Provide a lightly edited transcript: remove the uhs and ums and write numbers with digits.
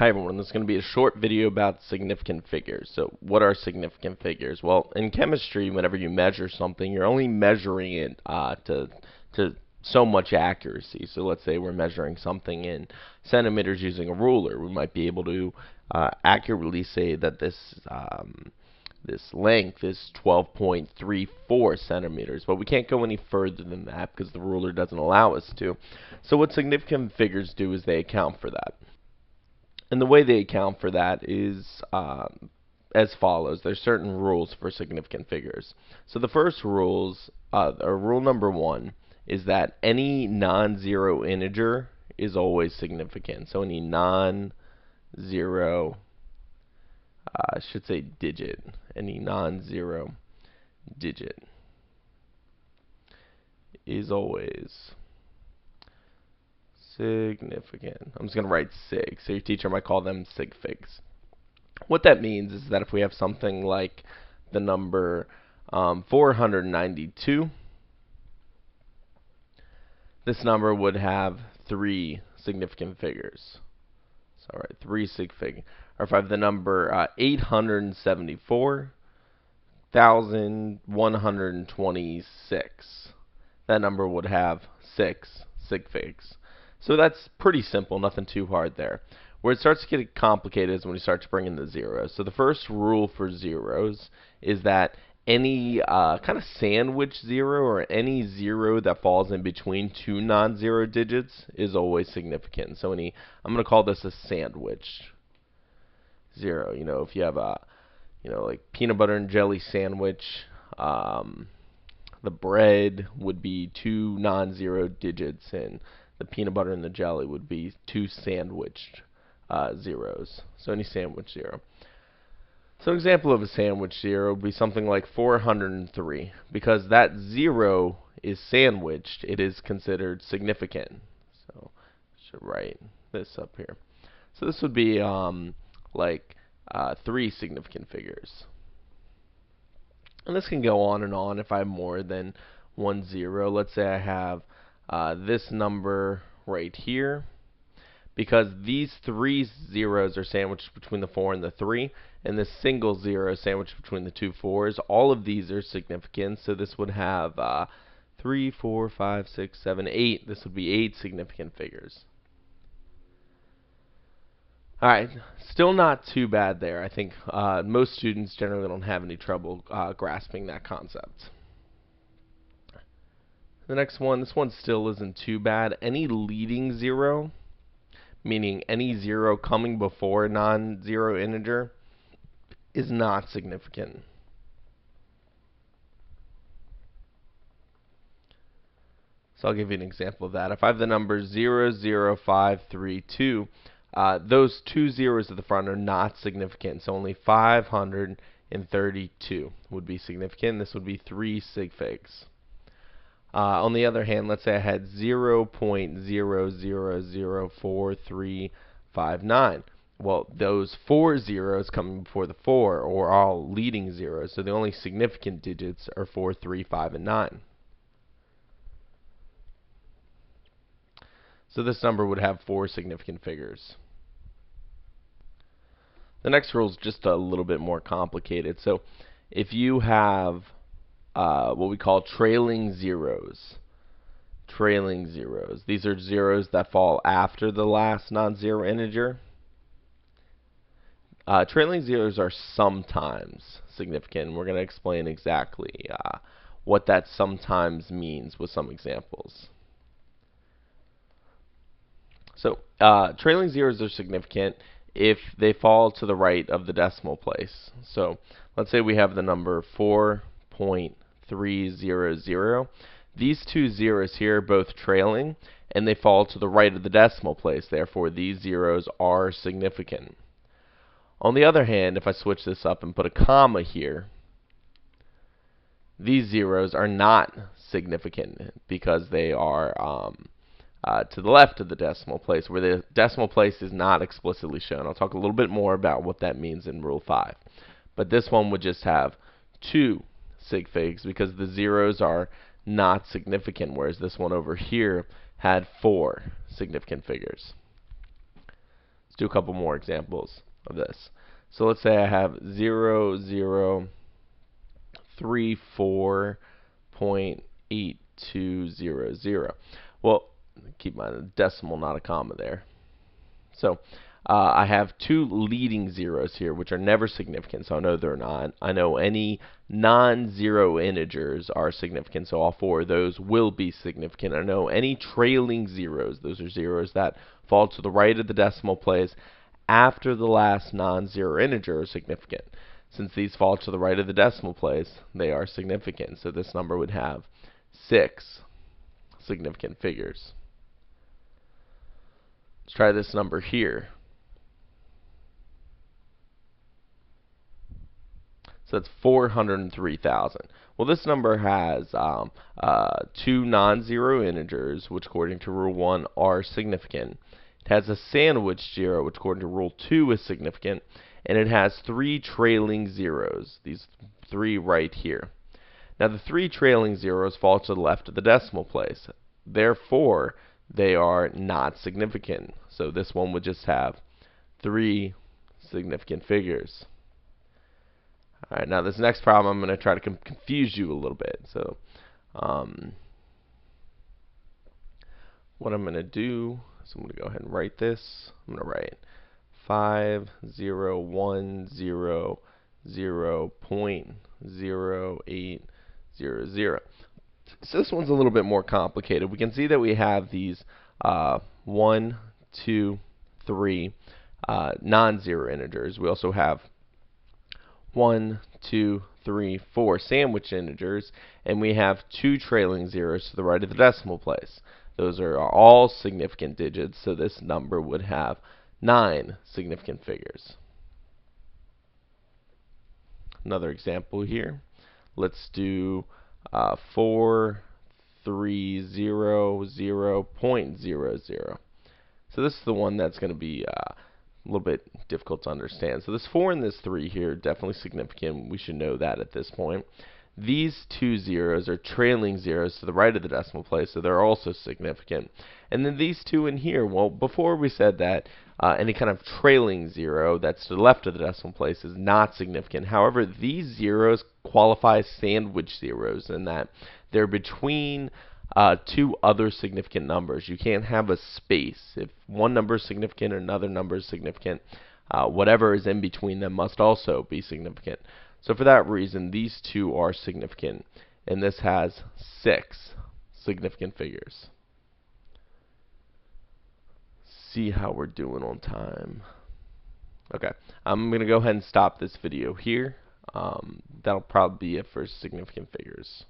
Hi everyone, this is going to be a short video about significant figures. So what are significant figures? Well, in chemistry, whenever you measure something, you're only measuring it to so much accuracy. So let's say we're measuring something in centimeters using a ruler. We might be able to accurately say that this length is 12.34 centimeters, but we can't go any further than that because the ruler doesn't allow us to. So what significant figures do is they account for that. And the way they account for that is as follows. There's certain rules for significant figures. So the first or rule number one, is that any non-zero integer is always significant. So any non-zero, I should say digit, any non-zero digit is always significant. I'm just going to write sig. So your teacher might call them sig figs. What that means is that if we have something like the number 492, this number would have three significant figures. So, all right, three sig fig. Or if I have the number 874,126, that number would have six sig figs. So that's pretty simple, nothing too hard there. Where it starts to get complicated is when we start to bring in the zeros. So the first rule for zeros is that any kind of sandwich zero or any zero that falls in between two non-zero digits is always significant. So I'm going to call this a sandwich zero. You know, if you have a, like peanut butter and jelly sandwich, the bread would be two non-zero digits, and the peanut butter and the jelly would be two sandwiched zeros. So any sandwich zero. So an example of a sandwich zero would be something like 403. Because that zero is sandwiched, it is considered significant. So I should write this up here. So this would be like three significant figures. And this can go on and on if I have more than one zero. Let's say I have this number right here. Because these three zeros are sandwiched between the 4 and the 3, and this single zero is sandwiched between the two 4s, all of these are significant. So this would have 3, 4, 5, 6, 7, 8. This would be 8 significant figures. Alright, still not too bad there. I think most students generally don't have any trouble grasping that concept. The next one, this one still isn't too bad. Any leading zero, meaning any zero coming before a non-zero integer, is not significant. So I'll give you an example of that. If I have the number 00532, those two zeros at the front are not significant. So only 532 would be significant. This would be three sig figs. On the other hand, let's say I had 0.000439. Well, those four zeros coming before the 4 are all leading zeros, so the only significant digits are 4, 3, 5, and 9. So this number would have four significant figures. The next rule is just a little bit more complicated. So if you have what we call trailing zeros. Trailing zeros. These are zeros that fall after the last non-zero integer. Trailing zeros are sometimes significant. We're going to explain exactly what that sometimes means with some examples. So trailing zeros are significant if they fall to the right of the decimal place. So let's say we have the number 4.300. These two zeros here are both trailing, and they fall to the right of the decimal place. Therefore, these zeros are significant. On the other hand, if I switch this up and put a comma here, these zeros are not significant because they are to the left of the decimal place, where the decimal place is not explicitly shown. I'll talk a little bit more about what that means in Rule 5. But this one would just have two sig figs because the zeros are not significant, whereas this one over here had four significant figures. Let's do a couple more examples of this. So let's say I have 0034.8200. Well, keep my decimal, not a comma there. So I have two leading zeros here, which are never significant, so I know they're not. I know any non-zero integers are significant, so all four of those will be significant. I know any trailing zeros, those are zeros that fall to the right of the decimal place after the last non-zero integer, are significant. Since these fall to the right of the decimal place, they are significant. So this number would have 6 significant figures. Let's try this number here. So that's 403,000. Well, this number has two non-zero integers, which according to Rule 1 are significant. It has a sandwich zero, which according to Rule 2 is significant. And it has 3 trailing zeros, these 3 right here. Now, the 3 trailing zeros fall to the left of the decimal place. Therefore, they are not significant. So this one would just have 3 significant figures. Alright, now this next problem I'm going to try to confuse you a little bit. So what I'm going to do is I'm going to go ahead and write this. I'm going to write 5010.0800. So this one's a little bit more complicated. We can see that we have these 1, 2, 3 non-zero integers. We also have 1, 2, 3, 4 sandwich integers, and we have 2 trailing zeros to the right of the decimal place. Those are all significant digits, so this number would have 9 significant figures. Another example here. Let's do 4300.00. So this is the one that's going to be a little bit difficult to understand. So this 4 and this 3 here, definitely significant. We should know that at this point. These 2 zeros are trailing zeros to the right of the decimal place, so they're also significant. And then these 2 in here, well, before we said that any kind of trailing zero that's to the left of the decimal place is not significant. However, these zeros qualify as sandwich zeros in that they're between 2 other significant numbers. You can't have a space. If one number is significant and another number is significant, whatever is in between them must also be significant. So for that reason, these 2 are significant, and this has 6 significant figures. See how we're doing on time. Okay, I'm going to go ahead and stop this video here. That'll probably be it for significant figures.